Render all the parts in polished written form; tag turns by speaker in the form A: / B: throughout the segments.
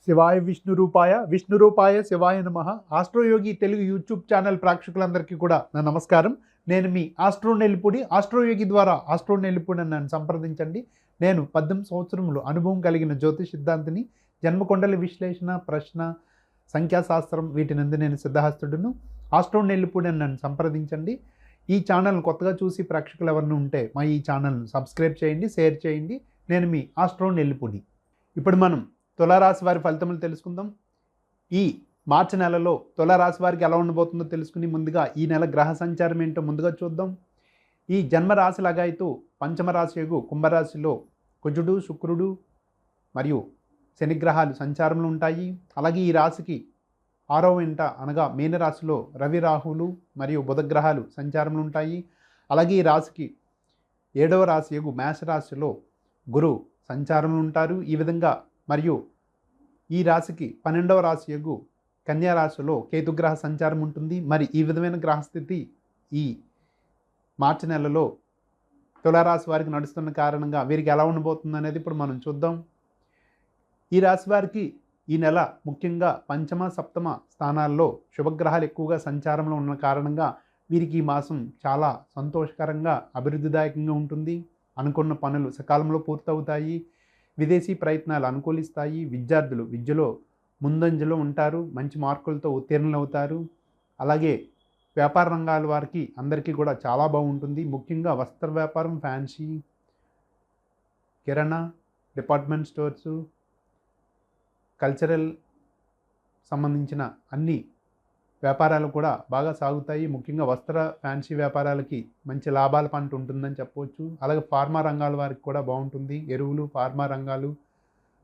A: శివాయ విష్ణు రూపాయ శివాయ నమః. ఆస్ట్రోయోగి తెలుగు యూట్యూబ్ ఛానల్ ప్రేక్షకులందరికీ కూడా నా నమస్కారం. నేను మీ ఆస్ట్రో నెల్లిపూడి. ఆస్ట్రోయోగి ద్వారా ఆస్ట్రో నెల్లిపూడి నన్ను సంప్రదించండి. నేను 18 సంవత్సరములు అనుభవం కలిగిన జ్యోతిష్ సిద్ధాంతిని. జన్మకొండల విశ్లేషణ, ప్రశ్న, సంఖ్యాశాస్త్రం వీటినందు నేను సిద్ధహస్తుడును. ఆస్ట్రో నెల్లిపూడి నన్ను సంప్రదించండి. ఈ ఛానల్ కొత్తగా చూసి ప్రేక్షకులు ఎవరిని ఉంటే మా ఈ ఛానల్ను సబ్స్క్రైబ్ చేయండి, షేర్ చేయండి. నేను మీ ఆస్ట్రో నెల్లిపూడి. ఇప్పుడు మనం తులారాశి వారి ఫలితములు తెలుసుకుందాం. ఈ మార్చి నెలలో తులారాశి వారికి ఎలా ఉండబోతుందో తెలుసుకుని ముందుగా ఈ నెల గ్రహ సంచారం ఏంటో ముందుగా చూద్దాం. ఈ జన్మరాశి లగాయతూ పంచమ రాశియగు కుంభరాశిలో కుజుడు, శుక్రుడు మరియు శనిగ్రహాలు సంచారంలో ఉంటాయి. అలాగే ఈ రాశికి 6వ ఇంట అనగా మీనరాశిలో రవి, రాహులు మరియు బుధగ్రహాలు సంచారంలో ఉంటాయి. అలాగే ఈ రాశికి 7వ రాశియగు మేషరాశిలో గురు సంచారంలో ఉంటారు. ఈ విధంగా మరియు ఈ రాశికి 12వ రాశియగు కన్యా రాశిలో కేతుగ్రహ సంచారం ఉంటుంది. మరి ఈ విధమైన గ్రహస్థితి ఈ మార్చి నెలలో తులారాశి వారికి నడుస్తున్న కారణంగా వీరికి ఎలా ఉండబోతుంది అనేది ఇప్పుడు మనం చూద్దాం. ఈ రాశి వారికి ఈ నెల ముఖ్యంగా పంచమ, సప్తమ స్థానాల్లో శుభగ్రహాలు ఎక్కువగా సంచారంలో ఉన్న కారణంగా వీరికి ఈ మాసం చాలా సంతోషకరంగా, అభివృద్ధిదాయకంగా ఉంటుంది. అనుకున్న పనులు సకాలంలో పూర్తవుతాయి. విదేశీ ప్రయత్నాలు అనుకూలిస్తాయి. విద్యార్థులు విద్యలో ముందంజలో ఉంటారు. మంచి మార్కులతో ఉత్తీర్ణులు అవుతారు. అలాగే వ్యాపార రంగాల వారికి అందరికీ కూడా చాలా బాగుంటుంది. ముఖ్యంగా వస్త్ర వ్యాపారం, ఫ్యాన్సీ, కిరాణా, డిపార్ట్మెంట్ స్టోర్సు, కల్చరల్ సంబంధించిన అన్ని వ్యాపారాలు కూడా బాగా సాగుతాయి. ముఖ్యంగా వస్త్ర, ఫ్యాన్సీ వ్యాపారాలకి మంచి లాభాల పంట ఉంటుందని చెప్పవచ్చు. అలాగే ఫార్మా రంగాల వారికి కూడా బాగుంటుంది. ఎరువులు, ఫార్మా రంగాలు,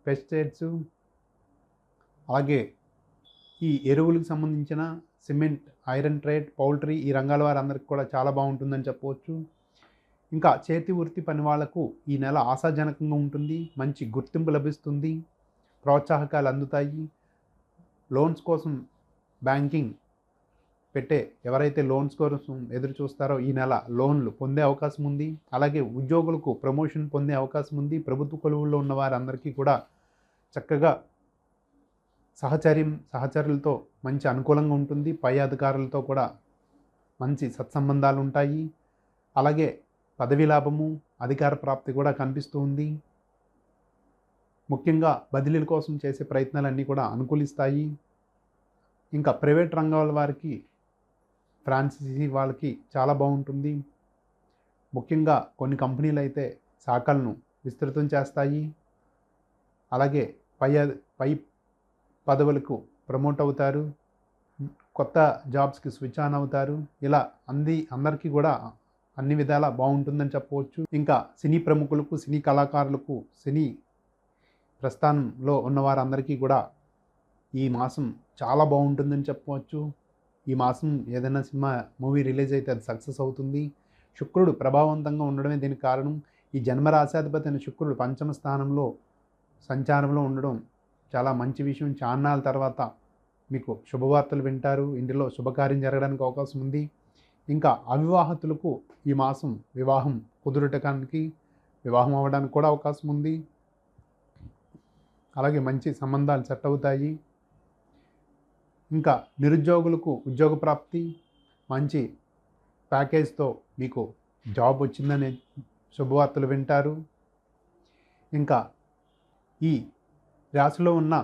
A: పెస్టిసైడ్స్, అలాగే ఈ ఎరువులకు సంబంధించిన సిమెంట్, ఐరన్ ట్రేడ్, పౌల్ట్రీ ఈ రంగాల వారందరికీ కూడా చాలా బాగుంటుందని చెప్పవచ్చు. ఇంకా చేతి వృత్తి పని వాళ్లకు ఈ నెల ఆశాజనకంగా ఉంటుంది. మంచి గుర్తింపు లభిస్తుంది. ప్రోత్సాహకాలు అందుతాయి. లోన్స్ కోసం బ్యాంకింగ్ పెట్టే ఎవరైతే లోన్స్ కోసం ఎదురు చూస్తారో ఈ నెల లోన్లు పొందే అవకాశం ఉంది. అలాగే ఉద్యోగులకు ప్రమోషన్ పొందే అవకాశం ఉంది. ప్రభుత్వ కొలువుల్లో ఉన్న వారందరికీ కూడా చక్కగా సహచరులతో మంచి అనుకూలంగా ఉంటుంది. పై అధికారులతో కూడా మంచి సత్సంబంధాలు ఉంటాయి. అలాగే పదవీ లాభము, అధికార ప్రాప్తి కూడా కనిపిస్తూ ఉంది. ముఖ్యంగా బదిలీల కోసం చేసే ప్రయత్నాలన్నీ కూడా అనుకూలిస్తాయి. ఇంకా ప్రైవేట్ రంగాల వారికి, ఫ్రాంచైజీ వాళ్ళకి చాలా బాగుంటుంది. ముఖ్యంగా కొన్ని కంపెనీలు అయితే శాఖలను విస్తృతం చేస్తాయి. అలాగే పై పదవులకు ప్రమోట్ అవుతారు. కొత్త జాబ్స్కి స్విచ్ ఆన్ అవుతారు. ఇలా అందరికీ కూడా అన్ని విధాలా బాగుంటుందని చెప్పవచ్చు. ఇంకా సినీ ప్రముఖులకు, సినీ కళాకారులకు, సినీ ప్రస్థానంలో ఉన్న వారందరికీ కూడా ఈ మాసం చాలా బాగుంటుందని చెప్పవచ్చు. ఈ మాసం ఏదైనా మూవీ రిలీజ్ అయితే అది సక్సెస్ అవుతుంది. శుక్రుడు ప్రభావవంతంగా ఉండడమే దీనికి కారణం. ఈ జన్మరాశాధిపతి అయిన శుక్రుడు పంచమ స్థానంలో సంచారంలో ఉండడం చాలా మంచి విషయం. చాన్నాళ్ళ తర్వాత మీకు శుభవార్తలు వింటారు. ఇంటిలో శుభకార్యం జరగడానికి అవకాశం ఉంది. ఇంకా అవివాహితులకు ఈ మాసం వివాహం కుదురటానికి, వివాహం అవ్వడానికి కూడా అవకాశం ఉంది. అలాగే మంచి సంబంధాలు సెట్ అవుతాయి. ఇంకా నిరుద్యోగులకు ఉద్యోగ ప్రాప్తి, మంచి ప్యాకేజ్తో మీకు జాబ్ వచ్చిందనే శుభవార్తలు వింటారు. ఇంకా ఈ రాశిలో ఉన్న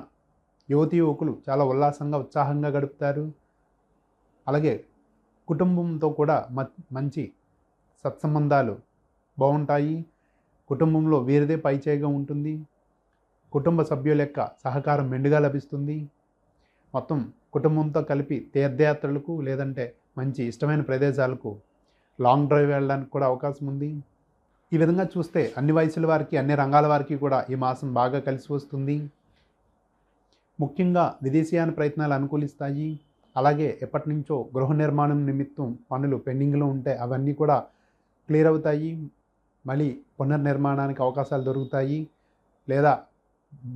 A: యువతీ యువకులు చాలా ఉల్లాసంగా, ఉత్సాహంగా గడుపుతారు. అలాగే కుటుంబంతో కూడా మంచి సత్సంబంధాలు బాగుంటాయి. కుటుంబంలో వీరిదే పైచేయిగా ఉంటుంది. కుటుంబ సభ్యుల యొక్క సహకారం మెండుగా లభిస్తుంది. మొత్తం కుటుంబంతో కలిపి తీర్థయాత్రలకు లేదంటే మంచి ఇష్టమైన ప్రదేశాలకు లాంగ్ డ్రైవ్ వెళ్ళడానికి కూడా అవకాశం ఉంది. ఈ విధంగా చూస్తే అన్ని వయసుల వారికి, అన్ని రంగాల వారికి కూడా ఈ మాసం బాగా కలిసి వస్తుంది. ముఖ్యంగా విదేశీయాన ప్రయత్నాలు అనుకూలిస్తాయి. అలాగే ఎప్పటి నుంచో గృహ నిర్మాణం నిమిత్తం పనులు పెండింగ్లో ఉంటే అవన్నీ కూడా క్లియర్ అవుతాయి. మళ్ళీ పునర్నిర్మాణానికి అవకాశాలు దొరుకుతాయి. లేదా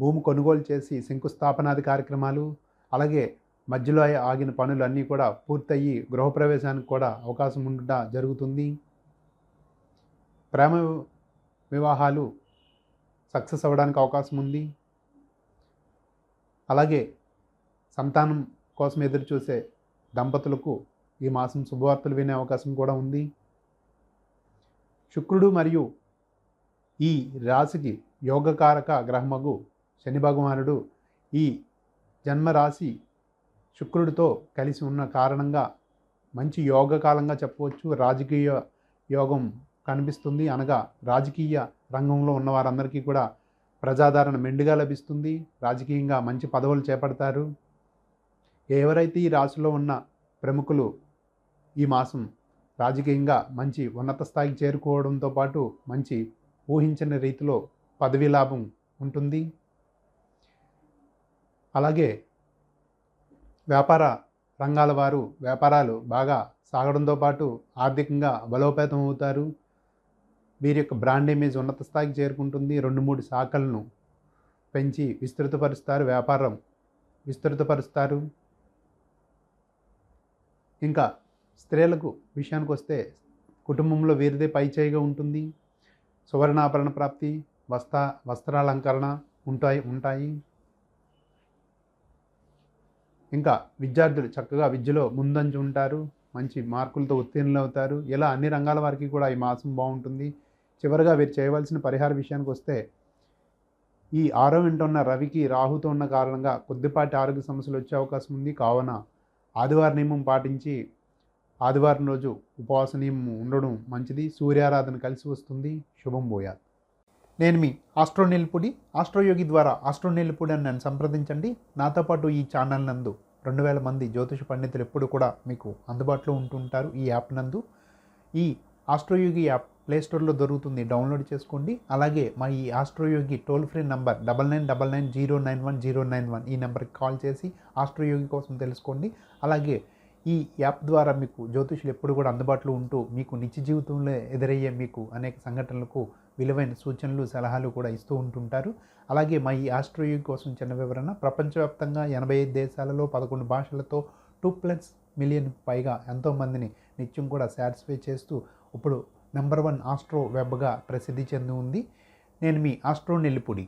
A: భూమి కొనుగోలు చేసి శంకుస్థాపనాది కార్యక్రమాలు, అలాగే మధ్యలో ఆగిన పనులు అన్నీ కూడా పూర్తయ్యి గృహప్రవేశానికి కూడా అవకాశం ఉండటం జరుగుతుంది. ప్రేమ వివాహాలు సక్సెస్ అవ్వడానికి అవకాశం ఉంది. అలాగే సంతానం కోసం ఎదురు చూసే దంపతులకు ఈ మాసం శుభవార్తలు వినే అవకాశం కూడా ఉంది. శుక్రుడు మరియు ఈ రాశికి యోగకారక గ్రహమగు శని భగవానుడు ఈ జన్మరాశి శుక్రుడితో కలిసి ఉన్న కారణంగా మంచి యోగకాలంగా చెప్పవచ్చు. రాజకీయ యోగం కనిపిస్తుంది. అనగా రాజకీయ రంగంలో ఉన్న వారందరికీ కూడా ప్రజాదరణ మెండుగా లభిస్తుంది. రాజకీయంగా మంచి పదవులు చేపడతారు. ఎవరైతే ఈ రాశిలో ఉన్న ప్రముఖులు ఈ మాసం రాజకీయంగా మంచి ఉన్నత స్థాయికి చేరుకోవడంతో పాటు మంచి ఊహించని రీతిలో పదవీ లాభం ఉంటుంది. అలాగే వ్యాపార రంగాల వారు వ్యాపారాలు బాగా సాగడంతో పాటు ఆర్థికంగా బలోపేతం అవుతారు. వీరి యొక్క బ్రాండ్ ఇమేజ్ ఉన్నత స్థాయికి చేరుకుంటుంది. 2-3 శాఖలను పెంచి వ్యాపారం విస్తృతపరుస్తారు. ఇంకా స్త్రీలకు విషయానికి వస్తే కుటుంబంలో వీరిదే పైచేయిగా ఉంటుంది. సువర్ణాభరణ ప్రాప్తి, వస్త్రాలంకరణ ఉంటాయి. ఇంకా విద్యార్థులు చక్కగా విద్యలో ముందంజ ఉంటారు. మంచి మార్కులతో ఉత్తీర్ణులు అవుతారు. ఇలా అన్ని రంగాల వారికి కూడా ఈ మాసం బాగుంటుంది. చివరిగా వీరు చేయవలసిన పరిహార విషయానికి వస్తే ఈ 6వ ఇంట ఉన్న రవికి రాహుతో ఉన్న కారణంగా కొద్దిపాటి ఆరోగ్య సమస్యలు వచ్చే అవకాశం ఉంది. కావున ఆదివారం నియమం పాటించి ఆదివారం రోజు ఉపవాస నియమం ఉండడం మంచిది. సూర్యారాధన కలిసి వస్తుంది. శుభం భూయాత్. నేను మీ ఆస్ట్రో నెల్లిపూడి. ఆస్ట్రోయోగి ద్వారా ఆస్ట్రో నెల్లిపూడి అని నన్ను సంప్రదించండి. నాతో పాటు ఈ ఛానల్ నందు 2000 మంది జ్యోతిష పండితులు ఎప్పుడు కూడా మీకు అందుబాటులో ఉంటుంటారు. ఈ యాప్ నందు ఈ ఆస్ట్రోయోగి యాప్ ప్లేస్టోర్లో దొరుకుతుంది, డౌన్లోడ్ చేసుకోండి. అలాగే మా ఈ ఆస్ట్రోయోగి టోల్ ఫ్రీ నంబర్ 9999091091 ఈ నెంబర్కి కాల్ చేసి ఆస్ట్రోయోగి కోసం తెలుసుకోండి. అలాగే ఈ యాప్ ద్వారా మీకు జ్యోతిషులు ఎప్పుడు కూడా అందుబాటులో ఉంటూ మీకు నిత్య జీవితంలో ఎదురయ్యే మీకు అనేక సంఘటనలకు విలువైన సూచనలు సలహాలు కూడా ఇస్తూ ఉంటుంటారు. అలాగే మా ఈ ఆస్ట్రోయోగి కోసం చిన్న వివరణ. ప్రపంచవ్యాప్తంగా 85 దేశాలలో 11 భాషలతో 2+ మిలియన్ పైగా ఎంతోమందిని నిత్యం కూడా సాటిస్ఫై చేస్తూ ఇప్పుడు నంబర్ 1 ఆస్ట్రో వెబ్గా ప్రసిద్ధి చెంది ఉంది. నేను మీ ఆస్ట్రో నెల్లిపూడి.